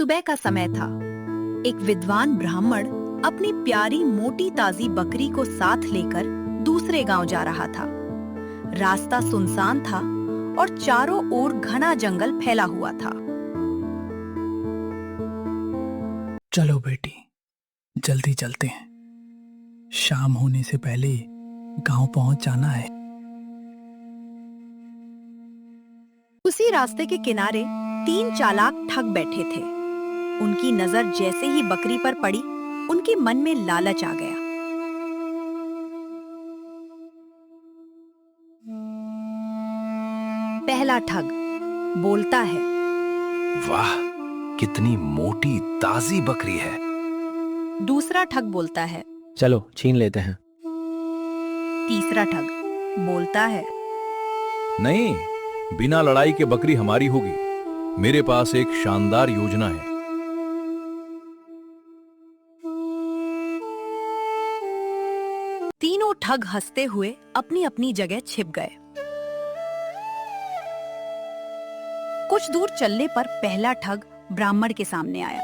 सुबह का समय था। एक विद्वान ब्राह्मण अपनी प्यारी मोटी ताजी बकरी को साथ लेकर दूसरे गांव जा रहा था। रास्ता सुनसान था और चारों ओर घना जंगल फैला हुआ था। चलो बेटी, जल्दी चलते हैं। शाम होने से पहले गांव पहुंच जाना है। उसी रास्ते के किनारे 3 चालाक ठग बैठे थे। उनकी नजर जैसे ही बकरी पर पड़ी, उनके मन में लालच आ गया। पहला ठग बोलता है, वाह, कितनी मोटी ताजी बकरी है। दूसरा ठग बोलता है, चलो छीन लेते हैं। तीसरा ठग बोलता है, नहीं, बिना लड़ाई के बकरी हमारी होगी। मेरे पास एक शानदार योजना है। तीनों ठग हंसते हुए अपनी अपनी जगह छिप गए। कुछ दूर चलने पर पहला ठग ब्राह्मण के सामने आया।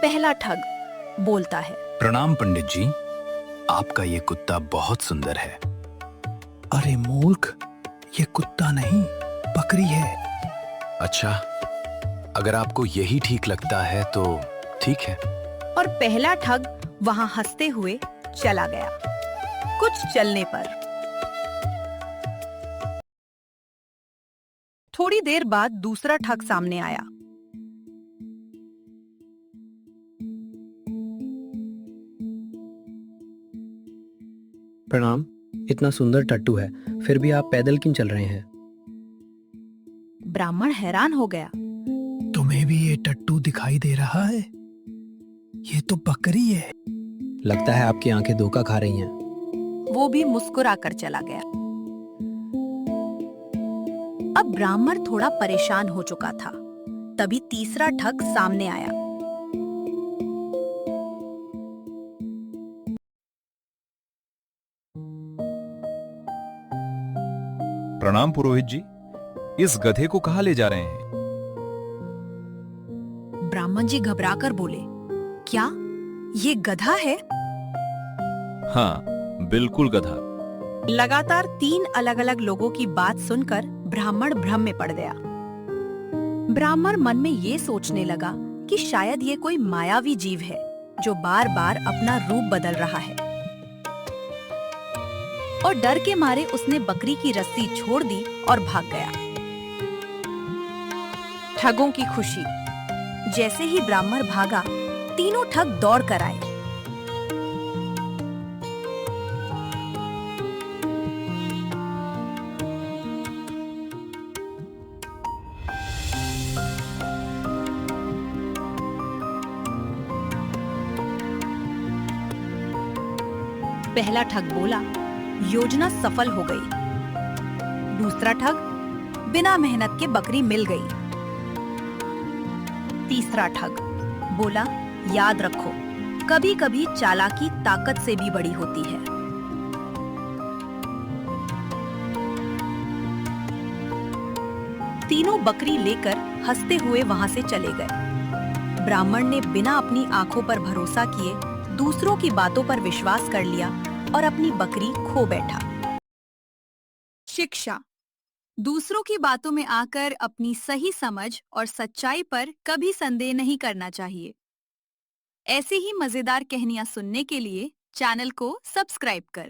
पहला ठग बोलता है, प्रणाम पंडित जी, आपका ये कुत्ता बहुत सुंदर है। अरे मूर्ख, ये कुत्ता नहीं, बकरी है। अच्छा, अगर आपको यही ठीक लगता है तो ठीक है। और पहला ठग वहां हंसते हुए चला गया। कुछ चलने पर थोड़ी देर बाद दूसरा ठग सामने आया। प्रणाम। इतना सुंदर टट्टू है, फिर भी आप पैदल क्यों चल रहे हैं? ब्राह्मण हैरान हो गया। तुम्हें भी ये टट्टू दिखाई दे रहा है? ये तो बकरी है। लगता है आपकी आंखें धोखा खा रही हैं। वो भी मुस्कुराकर चला गया। अब ब्राह्मण थोड़ा परेशान हो चुका था। तभी तीसरा ठग सामने आया। प्रणाम पुरोहित जी, इस गधे को कहाँ ले जा रहे हैं? ब्राह्मण जी घबराकर बोले, क्या ये गधा है? हाँ, बिल्कुल गधा। लगातार 3 अलग-अलग लोगों की बात सुनकर ब्राह्मण भ्रम में पड़ गया। ब्राह्मण मन में ये सोचने लगा कि शायद ये कोई मायावी जीव है जो बार-बार अपना रूप बदल रहा है। और डर के मारे उसने बकरी की रस्सी छोड़ दी और भाग गया। ठगों की खुशी। जैसे ही ब्राह्मण भागा, तीनों ठग दौड़ कर आए। पहला ठग बोला, योजना सफल हो गई। दूसरा ठग, बिना मेहनत के बकरी मिल गई। तीसरा ठग बोला, याद रखो, कभी-कभी चालाकी ताकत से भी बड़ी होती है। तीनों बकरी लेकर हंसते हुए वहां से चले गए। ब्राह्मण ने बिना अपनी आंखों पर भरोसा किए दूसरों की बातों पर विश्वास कर लिया और अपनी बकरी खो बैठा। शिक्षा। दूसरों की बातों में आकर अपनी सही समझ और सच्चाई पर कभी संदेह नहीं करना चाहिए। ऐसे ही मजेदार कहानियां सुनने के लिए चैनल को सब्सक्राइब करें।